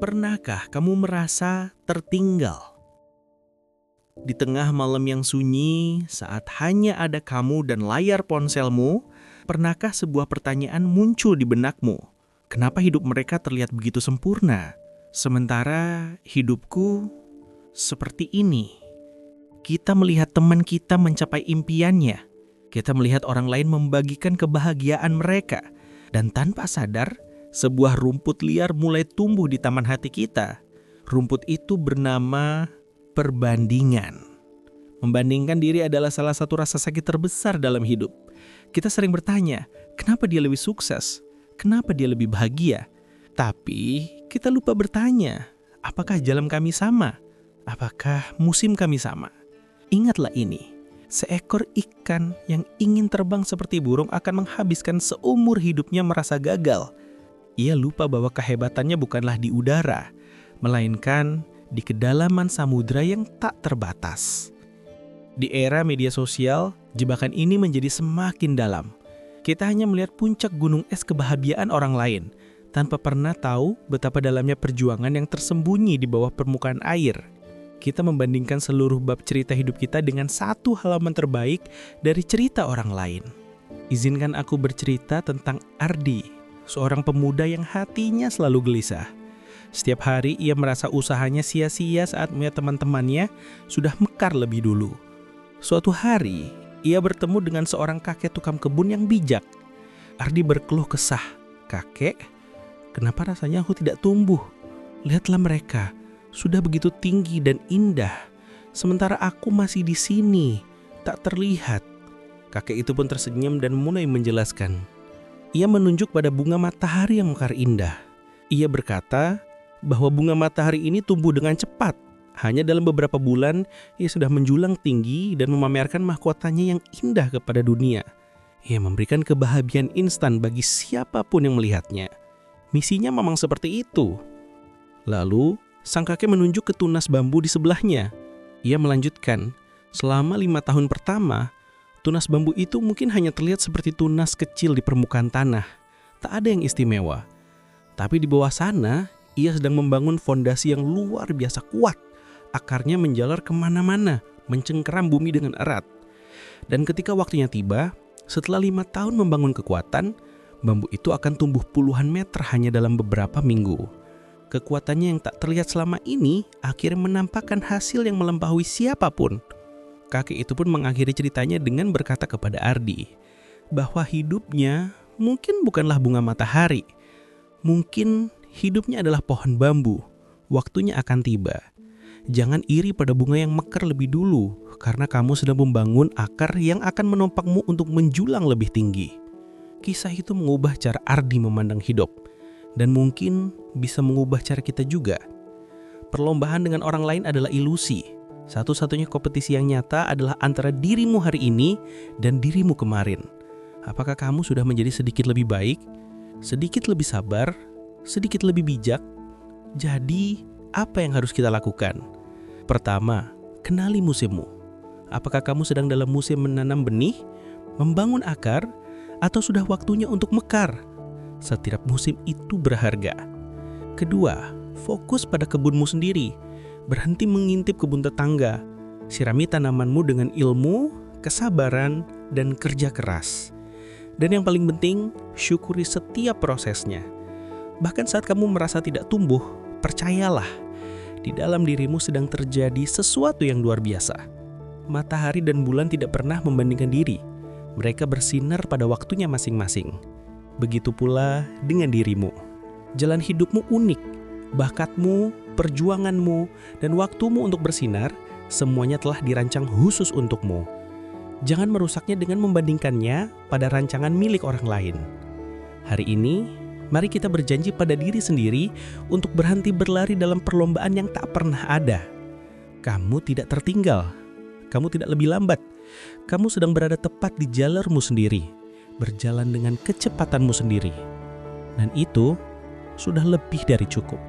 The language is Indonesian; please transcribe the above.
Pernahkah kamu merasa tertinggal? Di tengah malam yang sunyi, saat hanya ada kamu dan layar ponselmu, pernahkah sebuah pertanyaan muncul di benakmu? Kenapa hidup mereka terlihat begitu sempurna? Sementara hidupku seperti ini. Kita melihat teman kita mencapai impiannya. Kita melihat orang lain membagikan kebahagiaan mereka. Dan tanpa sadar, sebuah rumput liar mulai tumbuh di taman hati kita. Rumput itu bernama perbandingan. Membandingkan diri adalah salah satu rasa sakit terbesar dalam hidup. Kita sering bertanya, kenapa dia lebih sukses? Kenapa dia lebih bahagia? Tapi kita lupa bertanya, apakah jalan kami sama? Apakah musim kami sama? Ingatlah ini, seekor ikan yang ingin terbang seperti burung akan menghabiskan seumur hidupnya merasa gagal. Ia lupa bahwa kehebatannya bukanlah di udara, melainkan di kedalaman samudra yang tak terbatas. Di era media sosial, jebakan ini menjadi semakin dalam. Kita hanya melihat puncak gunung es kebahagiaan orang lain, tanpa pernah tahu betapa dalamnya perjuangan yang tersembunyi di bawah permukaan air. Kita membandingkan seluruh bab cerita hidup kita dengan satu halaman terbaik dari cerita orang lain. Izinkan aku bercerita tentang Ardi, seorang pemuda yang hatinya selalu gelisah. Setiap hari ia merasa usahanya sia-sia saat melihat teman-temannya sudah mekar lebih dulu. Suatu hari, ia bertemu dengan seorang kakek tukang kebun yang bijak. Ardi berkeluh kesah, "Kakek, kenapa rasanya aku tidak tumbuh? Lihatlah mereka, sudah begitu tinggi dan indah. Sementara aku masih di sini, tak terlihat." Kakek itu pun tersenyum dan mulai menjelaskan. Ia menunjuk pada bunga matahari yang mekar indah. Ia berkata bahwa bunga matahari ini tumbuh dengan cepat. Hanya dalam beberapa bulan, ia sudah menjulang tinggi dan memamerkan mahkotanya yang indah kepada dunia. Ia memberikan kebahagiaan instan bagi siapapun yang melihatnya. Misinya memang seperti itu. Lalu, sang kakek menunjuk ke tunas bambu di sebelahnya. Ia melanjutkan, selama 5 tahun pertama, tunas bambu itu mungkin hanya terlihat seperti tunas kecil di permukaan tanah. Tak ada yang istimewa. Tapi di bawah sana, ia sedang membangun fondasi yang luar biasa kuat. Akarnya menjalar kemana-mana, mencengkeram bumi dengan erat. Dan ketika waktunya tiba, setelah 5 tahun membangun kekuatan, bambu itu akan tumbuh puluhan meter hanya dalam beberapa minggu. Kekuatannya yang tak terlihat selama ini akhirnya menampakkan hasil yang melampaui siapapun. Kakek itu pun mengakhiri ceritanya dengan berkata kepada Ardi bahwa hidupnya mungkin bukanlah bunga matahari. Mungkin hidupnya adalah pohon bambu. Waktunya akan tiba. Jangan iri pada bunga yang mekar lebih dulu, karena kamu sedang membangun akar yang akan menompakmu untuk menjulang lebih tinggi. Kisah itu mengubah cara Ardi memandang hidup, dan mungkin bisa mengubah cara kita juga. Perlombaan dengan orang lain adalah ilusi. Satu-satunya kompetisi yang nyata adalah antara dirimu hari ini dan dirimu kemarin. Apakah kamu sudah menjadi sedikit lebih baik, sedikit lebih sabar, sedikit lebih bijak? Jadi, apa yang harus kita lakukan? Pertama, kenali musimmu. Apakah kamu sedang dalam musim menanam benih, membangun akar, atau sudah waktunya untuk mekar? Setiap musim itu berharga. Kedua, fokus pada kebunmu sendiri. Berhenti mengintip kebun tetangga. Sirami tanamanmu dengan ilmu, kesabaran, dan kerja keras. Dan yang paling penting, syukuri setiap prosesnya. Bahkan saat kamu merasa tidak tumbuh, percayalah, di dalam dirimu sedang terjadi sesuatu yang luar biasa. Matahari dan bulan tidak pernah membandingkan diri. Mereka bersinar pada waktunya masing-masing. Begitu pula dengan dirimu. Jalan hidupmu unik. Bakatmu, perjuanganmu, dan waktumu untuk bersinar, semuanya telah dirancang khusus untukmu. Jangan merusaknya dengan membandingkannya pada rancangan milik orang lain. Hari ini, mari kita berjanji pada diri sendiri untuk berhenti berlari dalam perlombaan yang tak pernah ada. Kamu tidak tertinggal. Kamu tidak lebih lambat. Kamu sedang berada tepat di jalurmu sendiri, berjalan dengan kecepatanmu sendiri. Dan itu sudah lebih dari cukup.